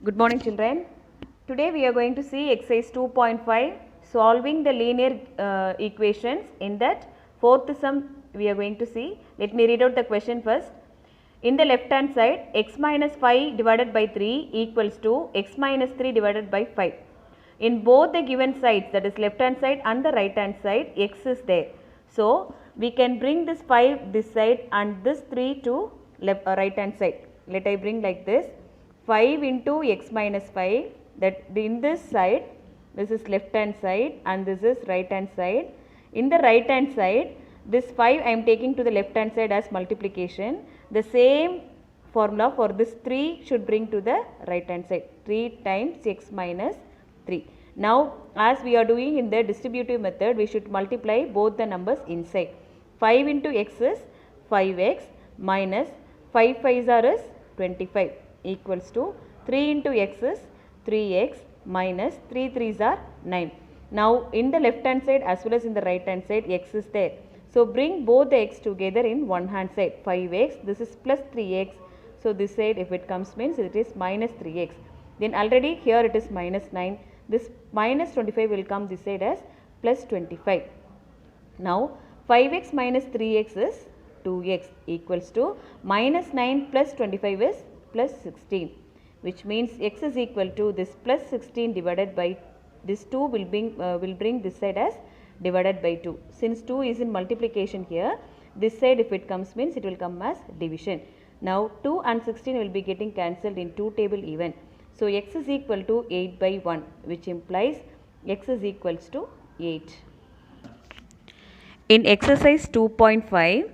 Good morning, children. Today we are going to see exercise 2.5, solving the linear equations. In that fourth sum we are going to see. Let me read out the question first. In the left hand side, x minus 5 divided by 3 equals to x minus 3 divided by 5. In both the given sides, that is left hand side and the right hand side, x is there. So we can bring this 5 this side and this 3 to right hand side. Let I bring like this. 5 into x minus 5, that in this side, this is left hand side and this is right hand side. In the right hand side, this 5 I am taking to the left hand side as multiplication. The same formula for this 3 should bring to the right hand side, 3 times x minus 3. Now as we are doing in the distributive method, we should multiply both the numbers inside. 5 into x is 5x minus 5 5s are is 25 equals to 3 into x is 3x minus 3 3s are 9. Now in the left hand side as well as in the right hand side, x is there. So bring both the x together in one hand side, 5x, this is plus 3x. So this side if it comes means it is minus 3x. Then already here it is minus 9. This minus 25 will come this side as plus 25. Now 5x minus 3x is 2x equals to minus 9 plus 25 is plus 16, which means x is equal to this plus 16 divided by this 2 will bring this side as divided by 2. Since 2 is in multiplication here, this side if it comes means it will come as division. Now 2 and 16 will be getting cancelled in 2 table even. So x is equal to 8 by 1, which implies x is equals to 8. In exercise 2.5,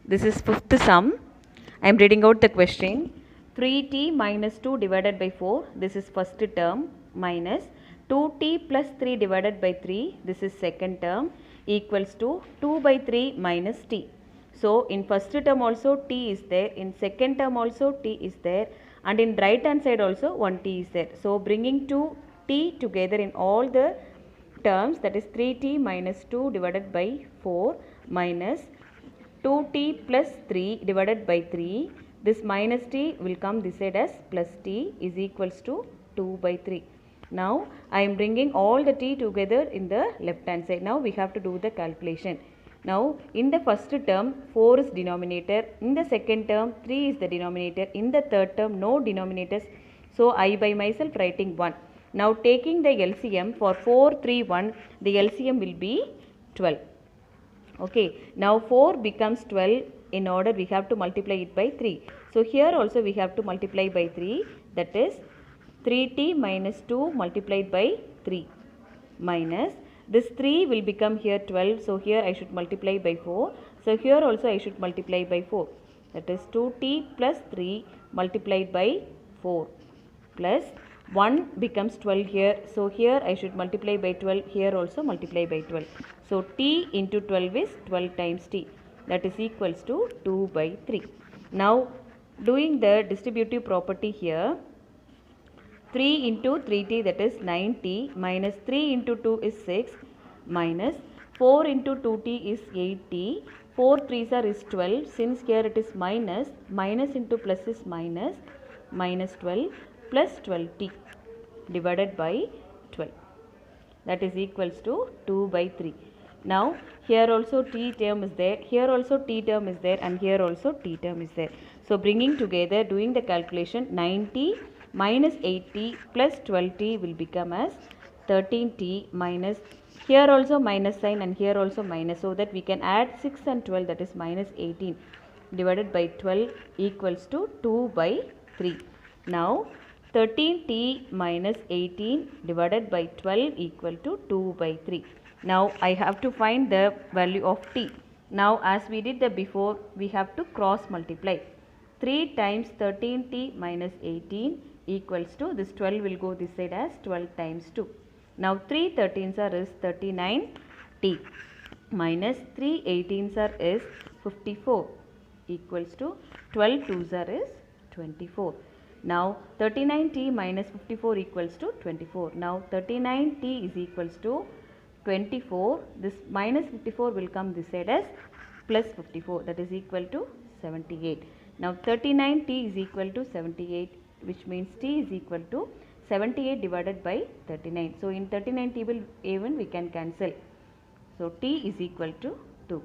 this is fifth sum. I am reading out the question. 3t minus 2 divided by 4, this is first term, minus 2t plus 3 divided by 3, this is second term, equals to 2 by 3 minus t. So in first term also t is there, in second term also t is there, and in right hand side also one t is there. So bringing 2 t together in all the terms, that is 3t minus 2 divided by 4 minus 2t plus 3 divided by 3, this minus t will come this side as plus t is equals to 2 by 3. Now I am bringing all the t together in the left hand side. Now we have to do the calculation. Now in the first term 4 is denominator, in the second term 3 is the denominator, in the third term no denominators. So I by myself writing 1. Now taking the LCM for 4, 3, 1, the LCM will be 12. Okay, now 4 becomes 12. In order we have to multiply it by 3. So here also we have to multiply by 3, that is 3t minus 2 multiplied by 3 minus this 3 will become here 12. So here I should multiply by 4. So here also I should multiply by 4, that is 2t plus 3 multiplied by 4 plus 1 becomes 12 here. So here I should multiply by 12, here also multiply by 12. So t into 12 is 12 times t, that is equals to 2 by 3. Now doing the distributive property here, 3 into 3t, that is 9t, minus 3 into 2 is 6, minus 4 into 2t is 8t, 4 3s are is 12, since here it is minus, minus into plus is minus, minus 12 plus 12t divided by 12, that is equals to 2 by 3. Now here also t term is there, here also t term is there, and here also t term is there. So bringing together, doing the calculation, 9t minus 8t plus 12t will become as 13t minus, here also minus sign and here also minus, so that we can add 6 and 12, that is minus 18 divided by 12 equals to 2 by 3. Now 13t minus 18 divided by 12 equal to 2 by 3. Now I have to find the value of t. Now as we did the before, we have to cross multiply. 3 times 13t minus 18 equals to, this 12 will go this side as 12 times 2. Now 3 13s are is 39t minus 3 18s are is 54 equals to 12 2s are is 24. Now 39t minus 54 equals to 24. Now 39t is equals to 24. This minus 54 will come this side as plus 54, that is equal to 78. Now 39t is equal to 78. which means t is equal to 78 divided by 39. So in 39 table A1 we can cancel. So t is equal to 2.